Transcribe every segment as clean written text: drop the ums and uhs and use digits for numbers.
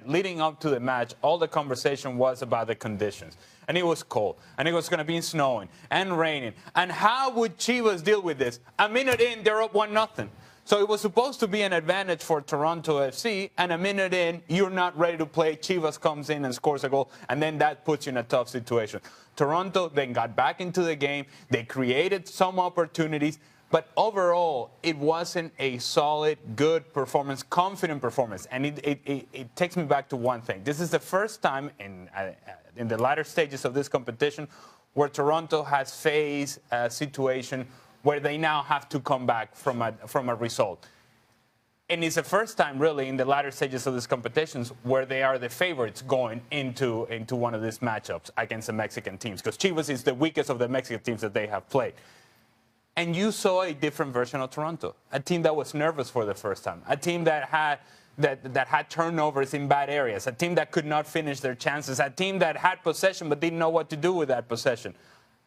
that leading up to the match, all the conversation was about the conditions. And it was cold, and it was going to be snowing and raining. And how would Chivas deal with this? A minute in, they're up 1-0. So it was supposed to be an advantage for Toronto FC, and a minute in, you're not ready to play. Chivas comes in and scores a goal, and then that puts you in a tough situation. Toronto then got back into the game. They created some opportunities, but overall, it wasn't a solid, good performance, confident performance. And it takes me back to one thing. This is the first time in the latter stages of this competition where Toronto has faced a situation where they now have to come back from a result. And it's the first time, really, in the latter stages of these competitions where they are the favorites going into one of these matchups against the Mexican teams, because Chivas is the weakest of the Mexican teams that they have played. And you saw a different version of Toronto, a team that was nervous for the first time, a team that had turnovers in bad areas, a team that could not finish their chances, a team that had possession but didn't know what to do with that possession.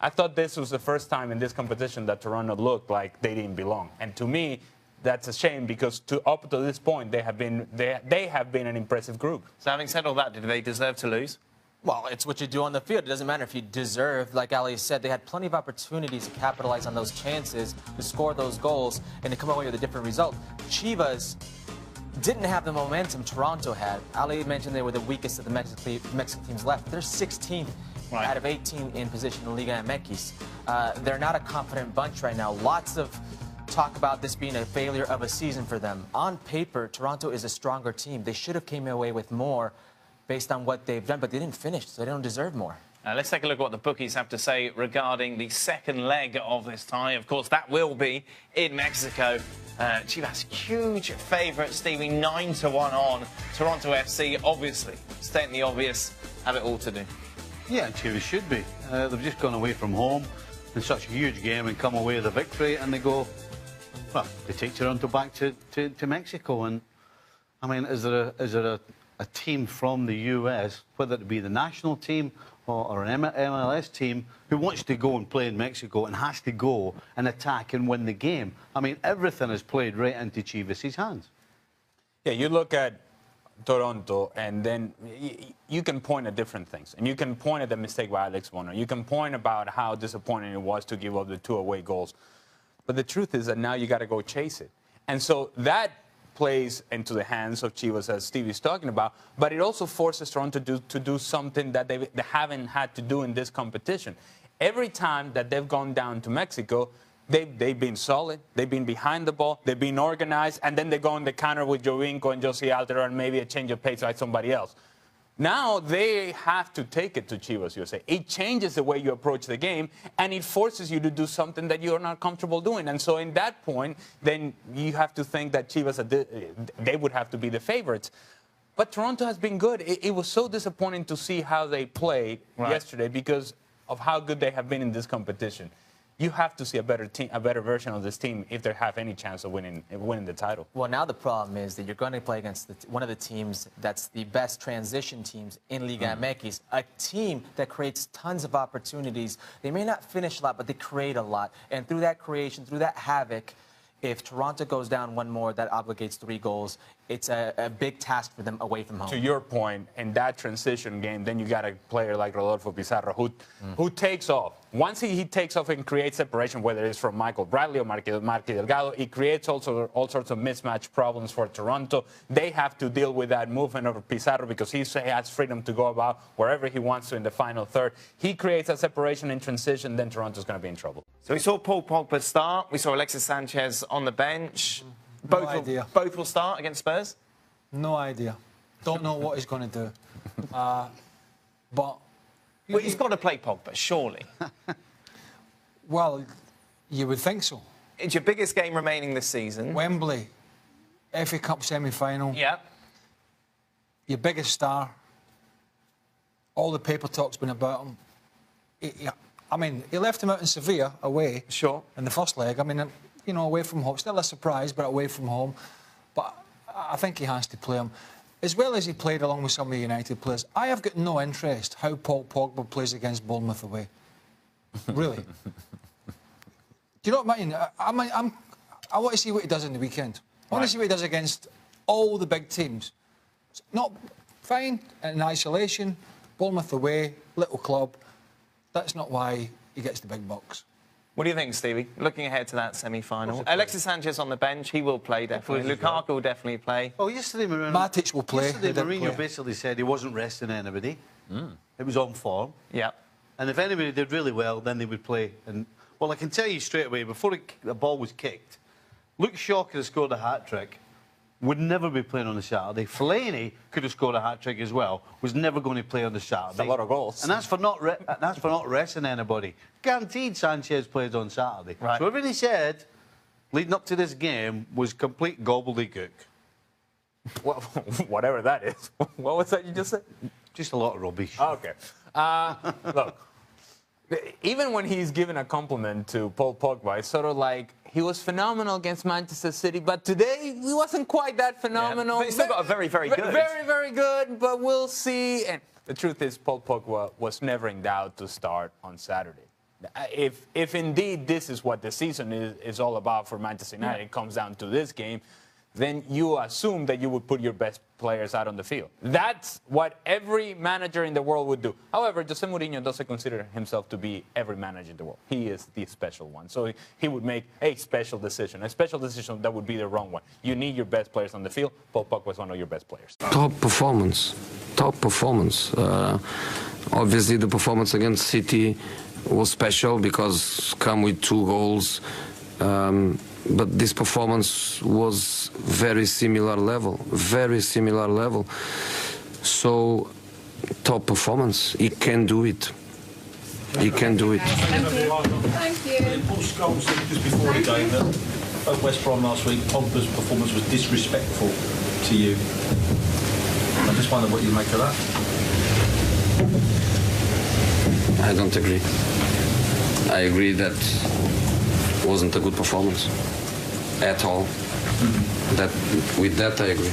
I thought this was the first time in this competition that Toronto looked like they didn't belong. And to me, that's a shame, because up to this point, they have been an impressive group. So having said all that, did they deserve to lose? Well, it's what you do on the field. It doesn't matter if you deserve. Like Ali said, they had plenty of opportunities to capitalize on those chances, to score those goals, and to come away with a different result. Chivas didn't have the momentum Toronto had. Ali mentioned they were the weakest of the Mexican teams left. They're 16th. Right. Out of 18 in position in Liga MX. They're not a confident bunch right now. Lots of talk about this being a failure of a season for them. On paper, Toronto is a stronger team. They should have came away with more based on what they've done, but they didn't finish, so they don't deserve more. Let's take a look at what the bookies have to say regarding the second leg of this tie. Of course, that will be in Mexico. Chivas, huge favourite, Stevie, 9-1 on. Toronto FC, obviously, stating the obvious, have it all to do. Yeah, Chivas should be. They've just gone away from home in such a huge game and come away with a victory, and they go, well, they take Toronto back to Mexico. And I mean, is there a team from the US, whether it be the national team or an MLS team, who wants to go and play in Mexico and has to go and attack and win the game? I mean, everything is played right into Chivas' hands. Yeah, you look at Toronto, and then you can point at different things. And you can point at the mistake by Alex Bonner. You can point about how disappointing it was to give up the 2 away goals. But the truth is that now you got to go chase it. And so that plays into the hands of Chivas, as Stevie's talking about, but it also forces Toronto to do something that they haven't had to do in this competition. Every time that they've gone down to Mexico, they've been solid, they've been behind the ball, they've been organized, and then they go on the counter with Jovinko and Jose Altero and maybe a change of pace like somebody else. Now they have to take it to Chivas USA. It changes the way you approach the game, and it forces you to do something that you're not comfortable doing. And so in that point, then you have to think that Chivas, they would have to be the favorites. But Toronto has been good. It was so disappointing to see how they played yesterday because of how good they have been in this competition. You have to see a better team, a better version of this team if they have any chance of winning the title. Well, now the problem is that you're going to play against one of the teams that's the best transition teams in Liga MX, a team that creates tons of opportunities. They may not finish a lot, but they create a lot. And through that creation, through that havoc, if Toronto goes down one more, that obligates 3 goals. It's a big task for them away from home. To your point, in that transition game, then you got a player like Rodolfo Pizarro who takes off. Once he takes off and creates separation, whether it's from Michael Bradley or Marky Delgado, it creates also all sorts of mismatch problems for Toronto. They have to deal with that movement of Pizarro because he has freedom to go about wherever he wants to in the final third. He creates a separation in transition, then Toronto's going to be in trouble. So we saw Paul Pogba start. We saw Alexis Sanchez on the bench. Both will start against Spurs? No idea. Don't know what he's going to do. But he's got to play Pogba, surely. Well, you would think so. It's your biggest game remaining this season. Wembley, FA Cup semi-final. Yeah. Your biggest star. All the paper talk's been about him. I mean, he left him out in Sevilla away. Sure. In the first leg. I mean, you know, away from home. Still a surprise, but away from home. But I think he has to play him. As well as he played along with some of the United players, I have got no interest how Paul Pogba plays against Bournemouth away. Really. Do you know what I mean? I want to see what he does in the weekend. I want to see what he does against all the big teams. Not fine, in isolation, Bournemouth away, little club. That's not why he gets the big bucks. What do you think, Stevie? Looking ahead to that semi-final. Alexis Sanchez on the bench, he will play definitely. Lukaku will definitely play. Oh, yesterday, Matic will play. Yesterday, Mourinho basically said he wasn't resting anybody. It was on form. Yeah. And if anybody did really well, then they would play. And well, I can tell you straight away, before the ball was kicked, Luke Shaw could have scored a hat-trick. Would never be playing on the Saturday. Fellaini could have scored a hat-trick as well. Was never going to play on the Saturday. It's a lot of goals. And that's for not resting anybody. Guaranteed Sanchez plays on Saturday. Right. So everything he said leading up to this game was complete gobbledygook. Well, whatever that is. What was that you just said? Just a lot of rubbish. Okay. Look, even when he's given a compliment to Paul Pogba, it's sort of like he was phenomenal against Manchester City, but today he wasn't quite that phenomenal. Yeah, but he's still got a very, very good. Very, very good, but we'll see. And the truth is, Paul Pogba was never in doubt to start on Saturday. If indeed this is what the season is all about for Manchester United, it comes down to this game, then you assume that you would put your best players out on the field. That's what every manager in the world would do. However, Jose Mourinho doesn't consider himself to be every manager in the world. He is the special one. So he would make a special decision that would be the wrong one. You need your best players on the field. Paul Pogba is one of your best players. Top performance. Obviously, the performance against City was special because come with 2 goals. But this performance was very similar level. So, top performance. He can do it. Thank you. Thank you. Paul Scholes said just before the game that at West Brom last week, Pogba's performance was disrespectful to you. I just wonder what you make of that. I don't agree. I agree that wasn't a good performance at all. With that, I agree.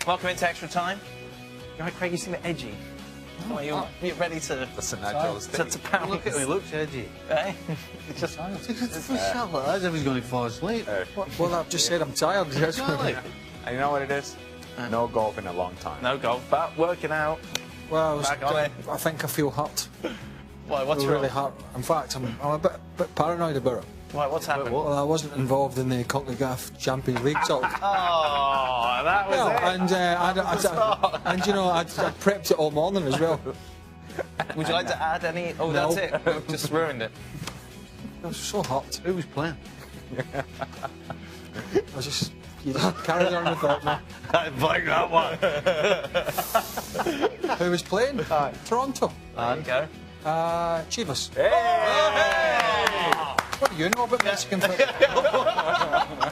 Welcome into extra time. You're right, Craig, you seem a bit edgy. Oh, you're ready to... That's a natural state. To pounce. Look at him, he looks edgy. Eh? It's just... As if he's going to fall asleep. Well, I've just said I'm tired. Exactly. And you know what it is? No golf in a long time. No golf, but working out. Well, Back on it. I think I feel hurt. Why, what's really wrong? hurt. In fact, I'm a bit paranoid about it. Why, what's happened? Well, I wasn't involved in the CONCACAF Champions League talk. Oh, that was it. And you know, I'd prepped it all morning as well. Would you like to add any? Oh, No. that's it. We've just ruined it. I was so hurt. Who was playing? You just carried on with that, man. I like that one. Who was playing? Toronto. There you go. Chivas. Hey! What do you know about Mexican football?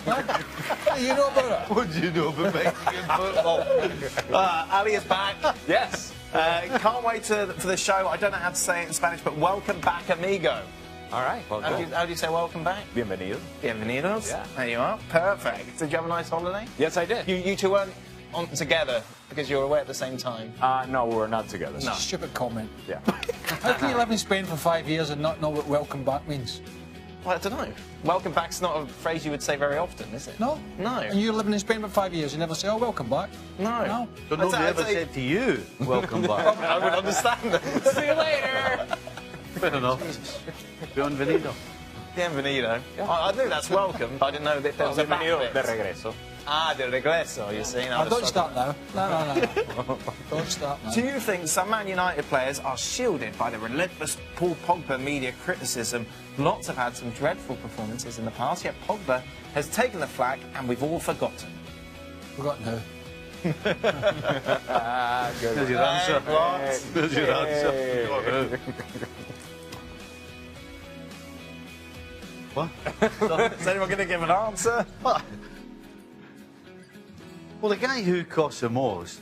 What do you know about it? What do you know about Mexican football? Ali is back. Yes. Can't wait for the show. I don't know how to say it in Spanish, but welcome back, amigo. All right. Well, How do you say welcome back? bienvenido. Bienvenidos. Yeah. There you are. Perfect. Did you have a nice holiday? Yes, I did. You two weren't together because you were away at the same time. No, we're not together. No. Stupid comment. Yeah. How can you live in Spain for 5 years and not know what welcome back means? Well, I don't know. Welcome back's not a phrase you would say very often, is it? No? No. And you're living in Spain for 5 years, you never say, oh, welcome back? No. No. So nobody ever said to you, welcome back. I would understand that. See you later. Fair enough. Bienvenido. Bienvenido. I knew that's welcome, but I didn't know that there was a back Bienvenido bit. de regreso. Ah, de regreso, you see. Now Don't start now. No. Don't start now. Do you think some Man United players are shielded by the relentless Paul Pogba media criticism? Lots have had some dreadful performances in the past, yet Pogba has taken the flak and we've all forgotten. Forgotten who? Good. There's your answer. What? There's your answer. What? Is anyone going to give an answer? Well, the guy who costs the most,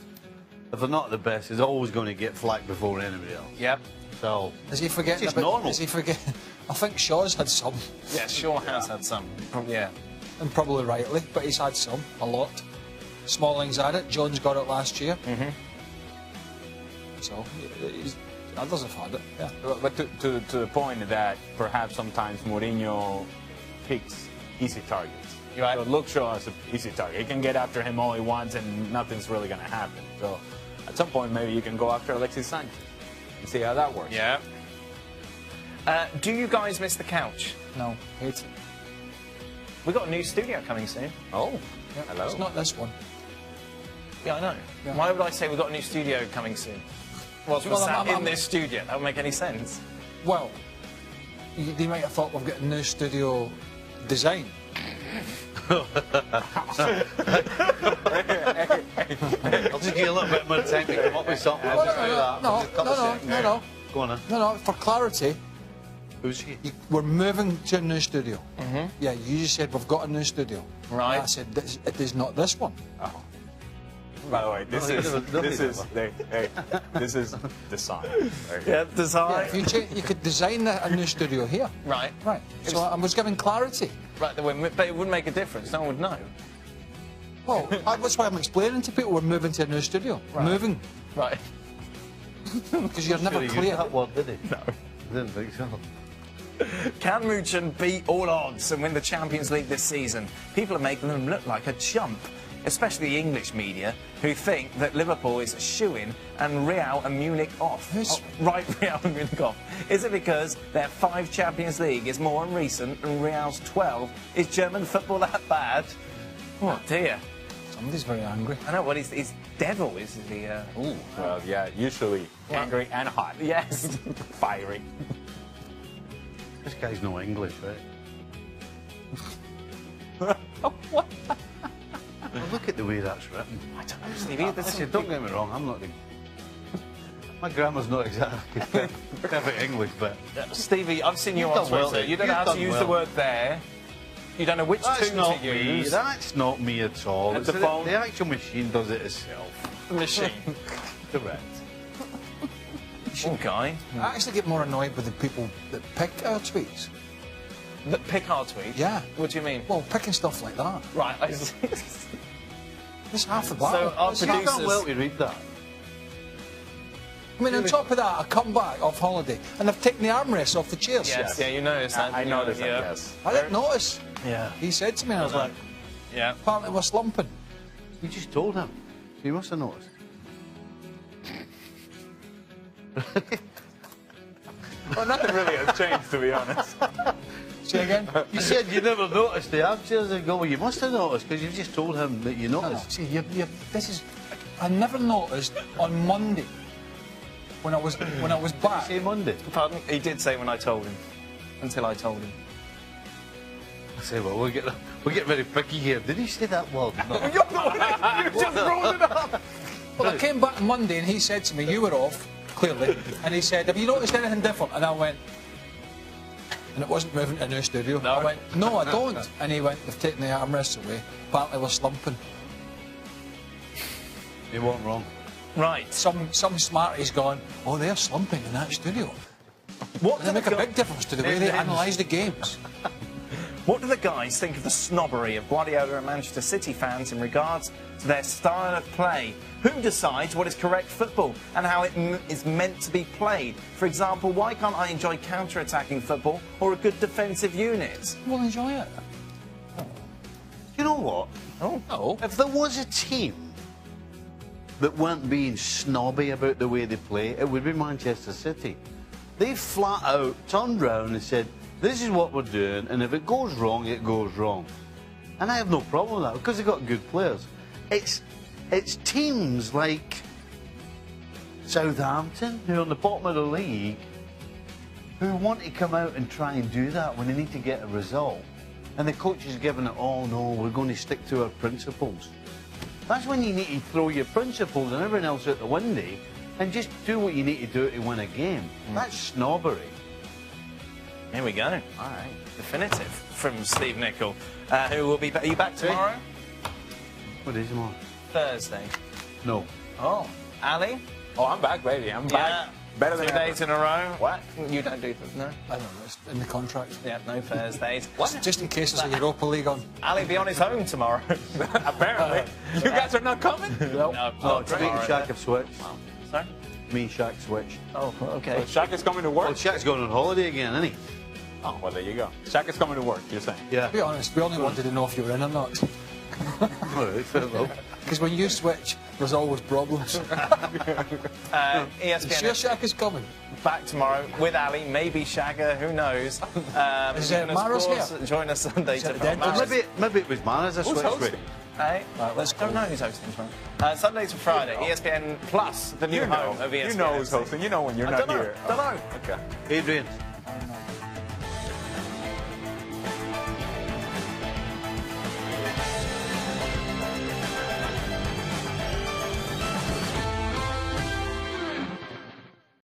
if they're not the best, is always going to get flack before anybody else. Yep. So, Is he forgetting it's about... normal. Is he forgetting... I think Shaw's had some, Yeah, sure has had some. Yeah. and probably rightly, but he's had some, a lot. Smalling's had it, Jones got it last year. So, others have had it, yeah. But to the point that perhaps sometimes Mourinho picks easy targets. You're right. So Luke Shaw is an easy target. He can get after him all he wants and nothing's really going to happen. So At some point, maybe you can go after Alexis Sanchez and see how that works. Yeah. Do you guys miss the couch? No, hate it. We've got a new studio coming soon. Oh, Yeah, hello. It's not this one. Yeah, I know. Yeah. Why would I say we've got a new studio coming soon? Well, we're Well, sat I'm- in this studio. That would make any sense. Well, they might have thought we've got a new studio design. I'll just give you a little bit more time to come up with something. I'll just do that. No, Just a couple of seconds. no. Go on then. No, for clarity, Who's he? we're moving to a new studio. Yeah, you just said we've got a new studio. Right. And I said it is not this one. By the way, this No, is no, this no, is no. this is the sign. Right? Yeah, Yeah, design. if you could design a new studio here. Right. Right. So I was giving clarity. Right, but it wouldn't make a difference. No one would know. Well, that's why I'm explaining to people we're moving to a new studio. Moving. Right. Because you're never Sure he used clear. that word, did he? No. I didn't think so. Can Muchen beat all odds and win the Champions League this season? People are making them look like a chump, especially the English media, who think that Liverpool is a shoo-in and Real and Munich off. Who's- Right, Real and Munich off. Is it because their 5 Champions League is more recent and Real's 12? Is German football that bad? Oh dear. Somebody's very angry. I know, what is devil, is the... Ooh. Well, yeah, usually angry and hot. Yes. Fiery. This guy's no English, right? What? Well, look at the way that's written. I don't know, Stevie. Listen, don't get me wrong, I'm not the... My grammar's not exactly perfect English, but... Stevie, I've seen you You've on done well Twitter. there. You don't know You've how to done use well. the word there. You don't know which That's tune not to me. use. That's not me at all. At It's the the, phone? the actual machine does it itself. Machine. Correct. Oh, guy. I actually get more annoyed with the people that pick our tweets. The pick our tweet? Yeah. What do you mean? Well, picking stuff like that. Right. I see. It's half the So battle. our It's You've half- producers- done well to read that. I mean, on top of that, I come back off holiday and I've taken the armrests off the chairs. Yes, yeah, you noticed that. I didn't you? noticed that, Yeah. yes. I didn't notice. Yeah. He said to me, I was like, Yeah. apparently we're slumping. You just told him. So you must have noticed. Well, nothing really has changed, to be honest. Say again? You said you never noticed the armchairs ago. Well, you must have noticed because you've just told him that you No, noticed. see, this is... I never noticed on Monday when I was back. Say Monday. Pardon? He did say when I told him. Until I told him. I say, well, we'll get very picky here. Did he say that word? No. You're the one you just rolled it up. Well, I came back Monday and he said to me, you were off, clearly, and he said, have you noticed anything different? And I went, and it wasn't moving to a new studio. No. I went, no, I don't. And he went, they've taken the armrests away. Apparently we're slumping. You weren't wrong. Right. Some smarty's gone, oh, they're slumping in that studio. What They do, make the a big difference to the way they analyse the games. what do the guys think of the snobbery of Guardiola and Manchester City fans in regards to their style of play? Who decides what is correct football and how it is meant to be played? For example, why can't I enjoy counter-attacking football or a good defensive unit? We'll enjoy it. You know what? Oh, no. If there was a team that weren't being snobby about the way they play, it would be Manchester City. They flat out turned round and said, this is what we're doing, and if it goes wrong, it goes wrong. And I have no problem with that, because they've got good players. It's teams like Southampton, who are on the bottom of the league, who want to come out and try and do that when they need to get a result. And the coach is giving it, oh no, we're going to stick to our principles. That's when you need to throw your principles and everything else out the window and just do what you need to do to win a game. That's snobbery. Here we go. All right. Definitive from Steve Nicol, who will be... Are you back tomorrow? What is more? Thursday. No. Oh. Ali? Oh, I'm back, baby. I'm back. Better than 2 days in a row. What? You don't do no? I don't know, it's in the contract. Yeah, no Thursdays. Just in case there's a Europa League on. Ali be on his own tomorrow. Apparently. You guys are not coming? No, No, not me and tomorrow. Shaq have switched. Sorry? Me and Shaq switched. Oh, okay. Shaq is coming to Well, work? Shaq's going on holiday again, isn't he? Oh, well, there you go. Shaq is coming to work, you're saying? Yeah. To be honest, we only wanted to know if you were in or not. All right, fair enough. Because when you switch, There's always problems. ESPN. Sure Shaka's coming? Back tomorrow with Ali, maybe Shagger, who knows. Is and of Mara's course, here? join us Sunday to Maybe it was Mara's. I Who's switched hosting? with. Hey, let's don't know who's hosting tomorrow. Sunday to Friday, ESPN Plus, the new home of ESPN. You know who's hosting. You know when you're not here. Don't know. Okay. Adrian.